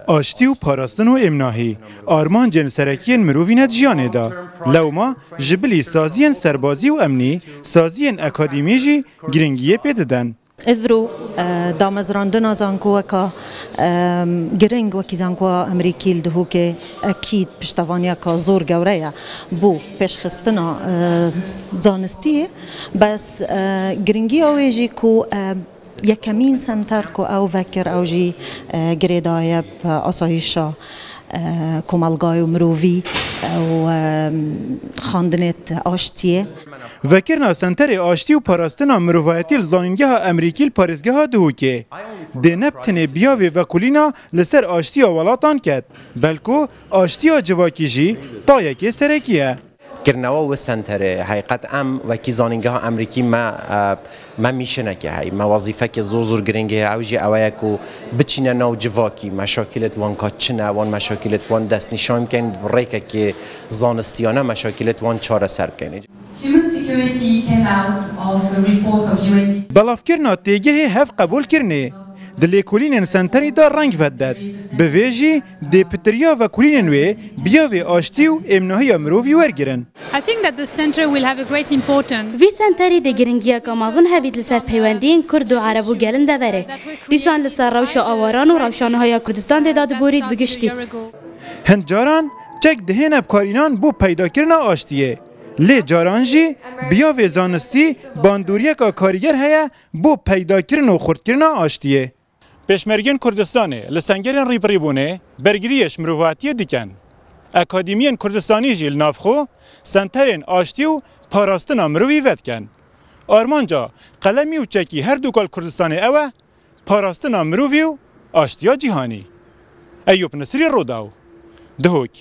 آشتی و پاراستن و امناهی آرمان جنسرکین مروینت جیانه دا لوما جبلی سازین سربازی و امنی سازین اکادیمی جی گرنگیه پیددن افرو دامزراندنا زانکو که گرنگ وکی زانکو امریکیل دهو که اکید پشتوانیا که زور گوره بو پیشخستنا زانستی بس گرنگی آویجی که یکمین سنتر کو او وکر او جی گریدای آسایشا کمالگای و مروی و خاندنت آشتیه وکرنا سنتر آشتی و پاراستنا مروایتی لزانینگه ها امریکی پارزگه ها دهو که ده نبتنه بیاوی وکولینا لسر آشتی ها ولاتان کد بلکو آشتی ها جواکی جی تایکی سرکیه کرنوا و سنتر حقیقت وکی زانینگه ها امریکی ما میشنه که هی ما وظیفه که زور گرینگه اوجی اویا کو بچینه نو جواکی مشاکلت وان کاتچنه وان مشاکلت وان دست نشان کن ریکه که زانستیانه مشاکلت وان چاره سر کنه. بلافکرنا تیگه هف قبول کرنه دلی کلین سنتری دا رنگ ودد به ویجی دی پتریا و کلین وی بیا و آشتی و امنهی مروی ورگرن. I think that the center will have a great importance. وی سنتری دگرنگیا کامازون هوید لسر پیوندین کرد و عرب و گلن دوره. دیسان لسر روش آواران و روشانهای کردستان داد بورید بگشتی. هنجاران چک دهن ابکارینان بو پیدا کرنا آشتیه. لی جارانجی بیا و زانستی باندوریه که کارگر هیا بو پیدا کرن و خورد کرنا آشتیه. پشمرگین کردستانه لسنگرین ریبونه برگریش مروواتی دیکن. اکادیمین کردستانی جیل نافخو سنترین آشتی و پاراستنا مروی ودکن. آرمانجا قلمی و چکی هر دو کال کردستانی اوه پاراستنا مروی و آشتیا جیهانی. ایوب نصری روداو دهوک